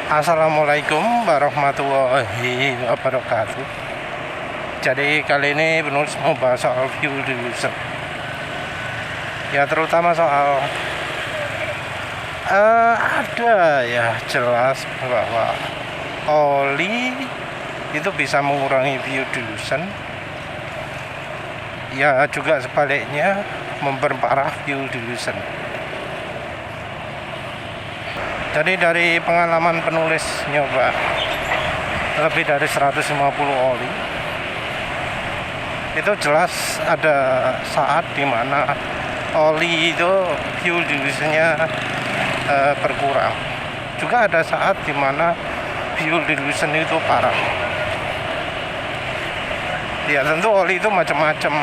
Assalamualaikum warahmatullahi wabarakatuh. Jadi kali ini penulis mau bahas soal fuel diffuser. Ya terutama soal ada ya jelas bahwa oli itu bisa mengurangi fuel diffusion. Ya juga sebaliknya memperparah fuel diffusion. Jadi dari pengalaman penulis nyoba lebih dari 150 oli, itu jelas ada saat dimana oli itu fuel diffusionnya berkurang. Juga ada saat dimana fuel diffusion itu parah. Ya tentu oli itu macam-macam.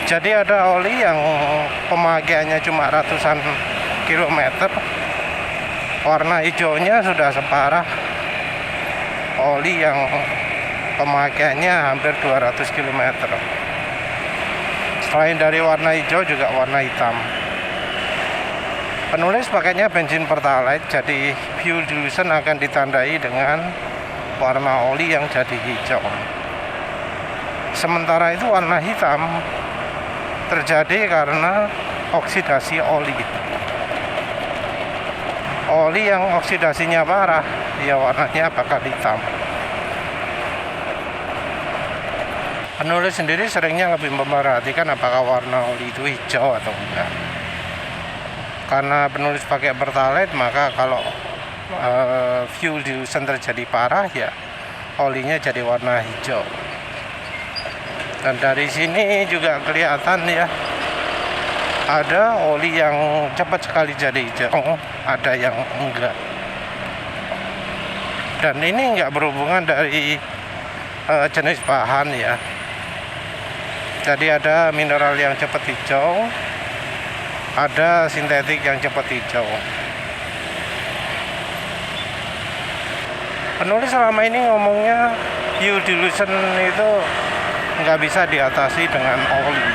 Jadi ada oli yang pemakaiannya cuma ratusan kilometer, warna hijaunya sudah separah oli yang pemakaiannya hampir 200 km. Selain dari warna hijau juga warna hitam. Penulis pakainya bensin pertalite, jadi fuel diffusion akan ditandai dengan warna oli yang jadi hijau. Sementara itu warna hitam terjadi karena oksidasi oli. Oli yang oksidasinya parah, ya warnanya bakal hitam. Penulis sendiri seringnya lebih memperhatikan apakah warna oli itu hijau atau enggak. Karena penulis pakai pertalite, maka kalau fuel diffusion terjadi parah, ya olinya jadi warna hijau. Dan dari sini juga kelihatan ya, ada oli yang cepat sekali jadi hijau, ada yang enggak. Dan ini enggak berhubungan dari jenis bahan ya. Jadi ada mineral yang cepat hijau, ada sintetik yang cepat hijau. Penulis selama ini ngomongnya fuel diffusion itu nggak bisa diatasi dengan oli.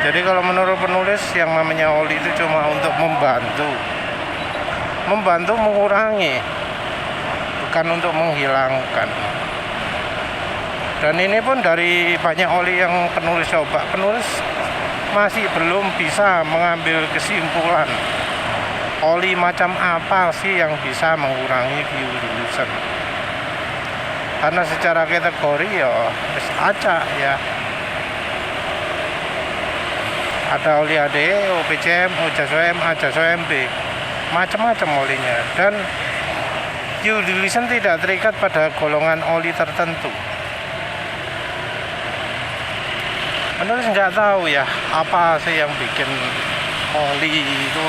Jadi kalau menurut penulis yang namanya oli itu cuma untuk membantu mengurangi, bukan untuk menghilangkan. Dan ini pun dari banyak oli yang penulis coba, penulis masih belum bisa mengambil kesimpulan oli macam apa sih yang bisa mengurangi fuel diffusion. Karena secara kategori ya acak ya. Ada oli ADE, OPCM, OJSOM, AJSOMB, macam-macam olinya. Dan fuel diffusion tidak terikat pada golongan oli tertentu. Penulis nggak tahu ya apa sih yang bikin oli itu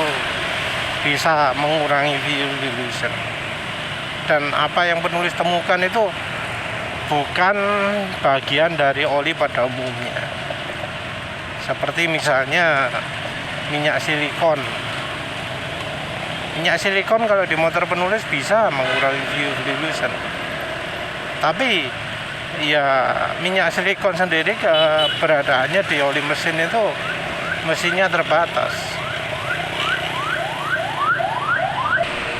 bisa mengurangi fuel diffusion. Dan apa yang penulis temukan itu bukan bagian dari oli pada umumnya. Seperti misalnya minyak silikon. Minyak silikon kalau di motor penulis bisa mengurangi fuel diffusion. Tapi ya minyak silikon sendiri keberadaannya di oli mesin itu mesinnya terbatas.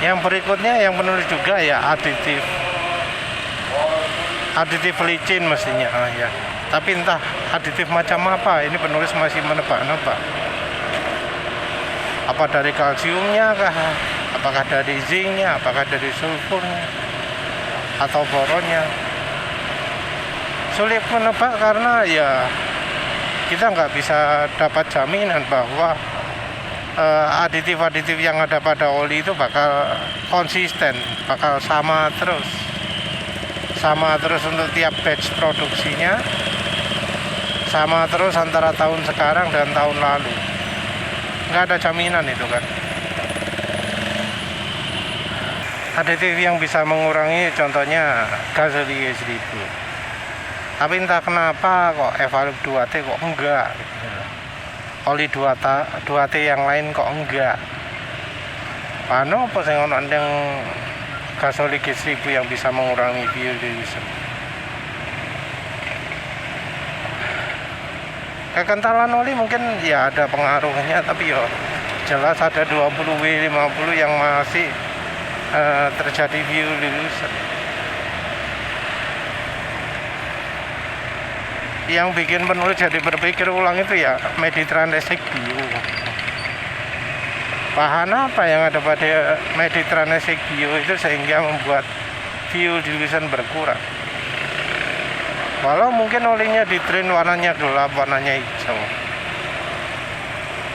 Yang berikutnya yang penulis juga ya aditif licin mestinya ya. Tapi entah aditif macam apa, ini penulis masih menebak-nebak. Apa dari kalsiumnya kah? Apakah dari zincnya? Apakah dari sulfurnya? Atau boronnya? Sulit menebak karena ya kita nggak bisa dapat jaminan bahwa aditif-aditif yang ada pada oli itu bakal konsisten, bakal sama terus untuk tiap batch produksinya, sama terus antara tahun sekarang dan tahun lalu. Nggak ada jaminan itu kan. Aditif yang bisa mengurangi contohnya Gazoli E1000. Tapi entah kenapa kok Evalux 2T kok enggak. Oli 2T yang lain kok enggak. Pano apa sing ono yang Gazoli G1000 yang bisa mengurangi fuel diffusion. Kekentalan oli mungkin ya ada pengaruhnya, tapi ya jelas ada 20W50 yang masih terjadi view illusion. Yang bikin penulis jadi berpikir ulang itu ya Mediterranean View. Bahan apa yang ada pada Mediterranean View itu sehingga membuat view illusion berkurang. Walau mungkin olinya di drain warnanya gelap, warnanya hijau,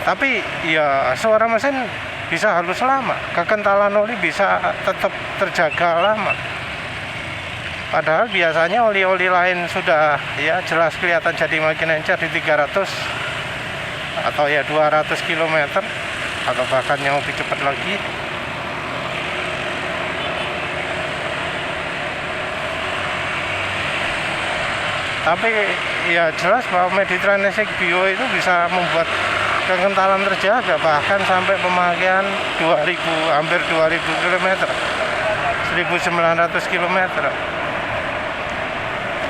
tapi ya suara mesin bisa halus lama, kekentalan oli bisa tetap terjaga lama. Padahal biasanya oli-oli lain sudah ya jelas kelihatan jadi makin encer di 300 atau ya 200 km atau bahkan yang lebih cepat lagi. Tapi ya jelas bahwa Mediterranean View itu bisa membuat kekentalan terjaga bahkan sampai pemakaian 2000, hampir 2000 km, 1900 km.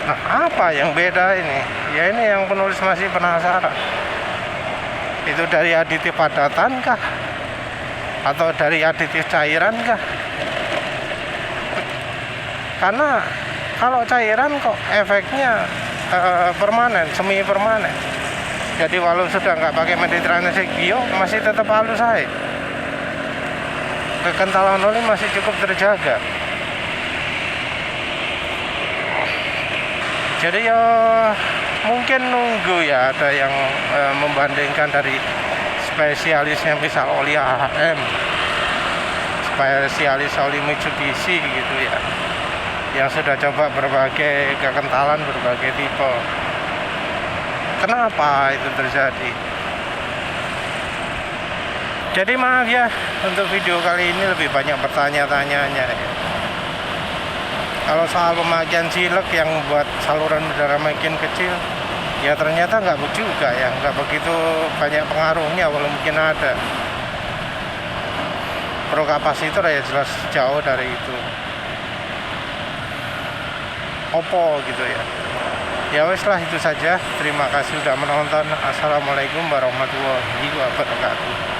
Nah, apa yang beda ini? Ya ini yang penulis masih penasaran. Itu dari aditif padatan kah? Atau dari aditif cairan kah? Karena kalau cairan kok efeknya permanen, semi permanen. Jadi walau sudah nggak pakai Mediterranean View masih tetap halus aja. Kekentalan oli masih cukup terjaga. Jadi ya mungkin nunggu ya ada yang membandingkan dari spesialisnya misal oli AHM, spesialis oli Mitsubishi gitu ya, yang sudah coba berbagai kekentalan, berbagai tipe. Kenapa itu terjadi? Jadi maaf ya, untuk video kali ini lebih banyak bertanya-tanyanya ya. Kalau soal pemakaian silek yang buat saluran udara makin kecil, ya ternyata nggak juga ya, nggak begitu banyak pengaruhnya, walau mungkin ada. Pro kapasitor ya jelas jauh dari itu. Oppo gitu ya. Ya wes lah, itu saja. Terima kasih sudah menonton. Assalamualaikum warahmatullahi wabarakatuh.